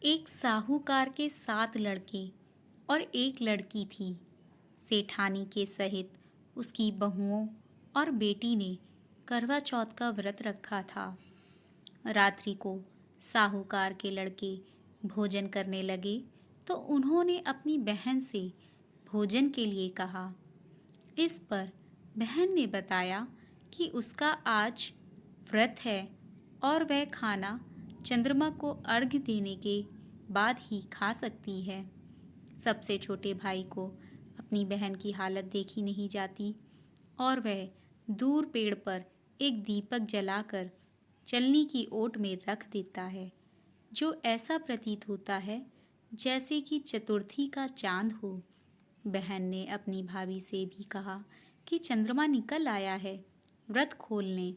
एक साहूकार के 7 लड़के और एक लड़की थी। सेठानी के सहित उसकी बहुओं और बेटी ने करवा चौथ का व्रत रखा था। रात्रि को साहूकार के लड़के भोजन करने लगे तो उन्होंने अपनी बहन से भोजन के लिए कहा। इस पर बहन ने बताया कि उसका आज व्रत है और वह खाना चंद्रमा को अर्घ्य देने के बाद ही खा सकती है। सबसे छोटे भाई को अपनी बहन की हालत देखी नहीं जाती और वह दूर पेड़ पर एक दीपक जलाकर चलनी की ओट में रख देता है, जो ऐसा प्रतीत होता है जैसे कि चतुर्थी का चांद हो। बहन ने अपनी भाभी से भी कहा कि चंद्रमा निकल आया है, व्रत खोल लें,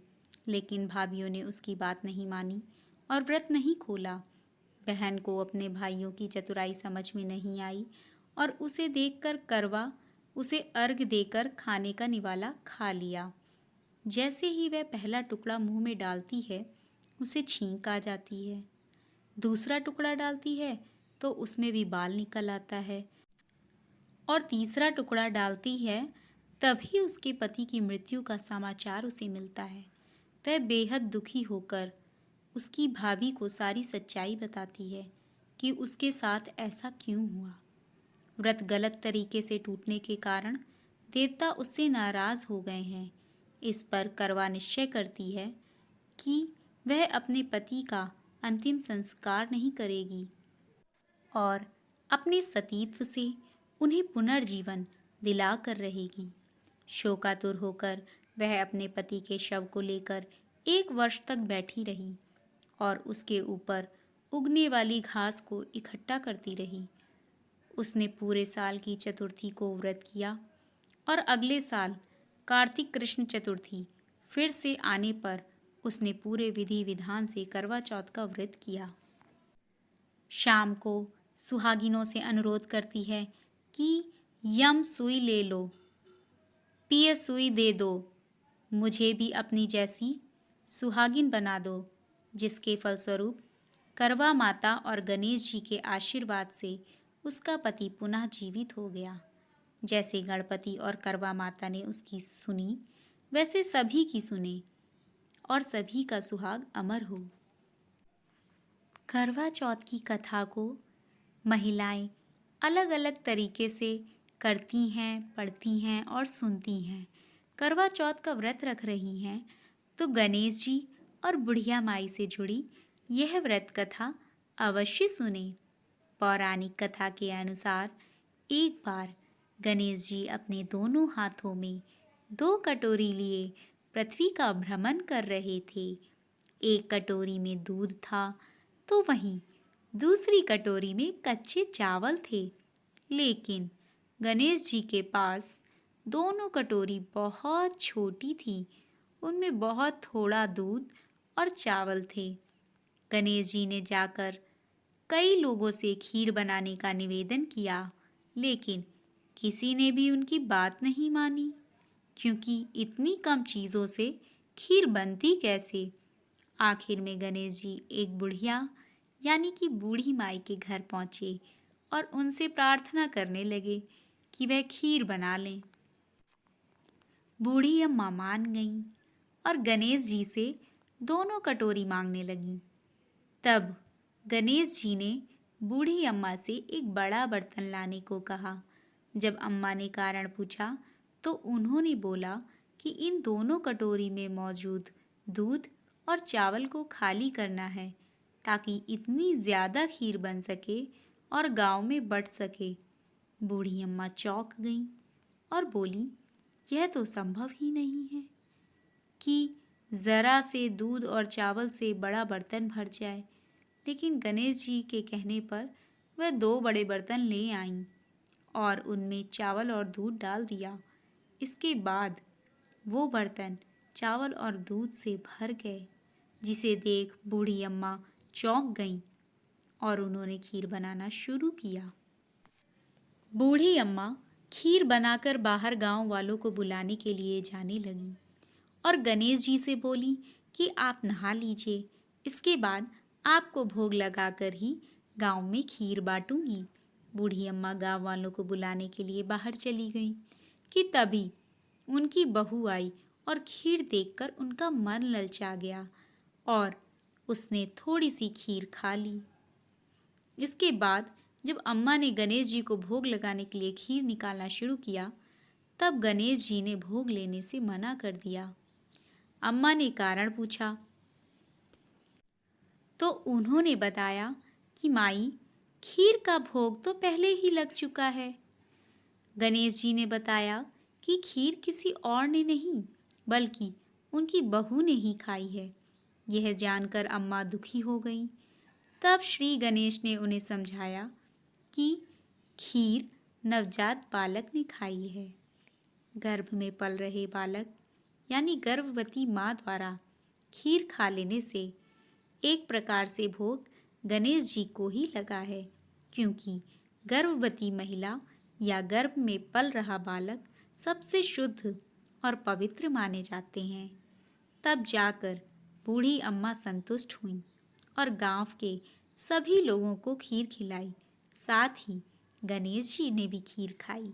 लेकिन भाभीयों ने उसकी बात नहीं मानी और व्रत नहीं खोला। बहन को अपने भाइयों की चतुराई समझ में नहीं आई और उसे देखकर करवा उसे अर्घ देकर खाने का निवाला खा लिया। जैसे ही वह पहला टुकड़ा मुंह में डालती है, उसे छींक आ जाती है। दूसरा टुकड़ा डालती है तो उसमें भी बाल निकल आता है और तीसरा टुकड़ा डालती है तभी उसके पति की मृत्यु का समाचार उसे मिलता है। वह बेहद दुखी होकर उसकी भाभी को सारी सच्चाई बताती है कि उसके साथ ऐसा क्यों हुआ। व्रत गलत तरीके से टूटने के कारण देवता उससे नाराज हो गए हैं। इस पर करवा निश्चय करती है कि वह अपने पति का अंतिम संस्कार नहीं करेगी और अपने सतीत्व से उन्हें पुनर्जीवन दिलाकर रहेगी। शोकातुर होकर वह अपने पति के शव को लेकर 1 वर्ष तक बैठी रही और उसके ऊपर उगने वाली घास को इकट्ठा करती रही। उसने पूरे साल की चतुर्थी को व्रत किया और अगले साल कार्तिक कृष्ण चतुर्थी फिर से आने पर उसने पूरे विधि विधान से करवा चौथ का व्रत किया। शाम को सुहागिनों से अनुरोध करती है कि यम सुई ले लो, पिय सुई दे दो, मुझे भी अपनी जैसी सुहागिन बना दो, जिसके फलस्वरूप करवा माता और गणेश जी के आशीर्वाद से उसका पति पुनः जीवित हो गया। जैसे गणपति और करवा माता ने उसकी सुनी, वैसे सभी की सुने और सभी का सुहाग अमर हो। करवा चौथ की कथा को महिलाएं अलग अलग तरीके से करती हैं, पढ़ती हैं और सुनती हैं। करवा चौथ का व्रत रख रही हैं तो गणेश जी और बुढ़िया माई से जुड़ी यह व्रत कथा अवश्य सुने। पौराणिक कथा के अनुसार एक बार गणेश जी अपने दोनों हाथों में 2 कटोरी लिए पृथ्वी का भ्रमण कर रहे थे। एक कटोरी में दूध था तो वहीं दूसरी कटोरी में कच्चे चावल थे। लेकिन गणेश जी के पास दोनों कटोरी बहुत छोटी थी, उनमें बहुत थोड़ा दूध और चावल थे। गणेश जी ने जाकर कई लोगों से खीर बनाने का निवेदन किया, लेकिन किसी ने भी उनकी बात नहीं मानी, क्योंकि इतनी कम चीज़ों से खीर बनती कैसे। आखिर में गणेश जी एक बुढ़िया यानी कि बूढ़ी माई के घर पहुँचे और उनसे प्रार्थना करने लगे कि वह खीर बना लें। बूढ़ी अम्मा मान गईं और गणेश जी से दोनों कटोरी मांगने लगीं। तब गणेश जी ने बूढ़ी अम्मा से एक बड़ा बर्तन लाने को कहा। जब अम्मा ने कारण पूछा तो उन्होंने बोला कि इन दोनों कटोरी में मौजूद दूध और चावल को खाली करना है ताकि इतनी ज़्यादा खीर बन सके और गांव में बँट सके। बूढ़ी अम्मा चौंक गईं और बोली, यह तो संभव ही नहीं है कि ज़रा से दूध और चावल से बड़ा बर्तन भर जाए। लेकिन गणेश जी के कहने पर वह 2 बड़े बर्तन ले आईं और उनमें चावल और दूध डाल दिया। इसके बाद वो बर्तन चावल और दूध से भर गए, जिसे देख बूढ़ी अम्मा चौंक गईं और उन्होंने खीर बनाना शुरू किया। बूढ़ी अम्मा खीर बनाकर बाहर गांव वालों को बुलाने के लिए जाने लगी और गणेश जी से बोली कि आप नहा लीजिए, इसके बाद आपको भोग लगाकर ही गांव में खीर बांटूंगी। बूढ़ी अम्मा गांव वालों को बुलाने के लिए बाहर चली गई कि तभी उनकी बहू आई और खीर देखकर उनका मन ललचा गया और उसने थोड़ी सी खीर खा ली। इसके बाद जब अम्मा ने गणेश जी को भोग लगाने के लिए खीर निकालना शुरू किया, तब गणेश जी ने भोग लेने से मना कर दिया। अम्मा ने कारण पूछा तो उन्होंने बताया कि माई, खीर का भोग तो पहले ही लग चुका है। गणेश जी ने बताया कि खीर किसी और ने नहीं बल्कि उनकी बहू ने ही खाई है। यह जानकर अम्मा दुखी हो गईं। तब श्री गणेश ने उन्हें समझाया कि खीर नवजात बालक ने खाई है। गर्भ में पल रहे बालक यानी गर्भवती माँ द्वारा खीर खा लेने से एक प्रकार से भोग गणेश जी को ही लगा है, क्योंकि गर्भवती महिला या गर्भ में पल रहा बालक सबसे शुद्ध और पवित्र माने जाते हैं। तब जाकर बूढ़ी अम्मा संतुष्ट हुईं और गांव के सभी लोगों को खीर खिलाई। साथ ही गणेश जी ने भी खीर खाई।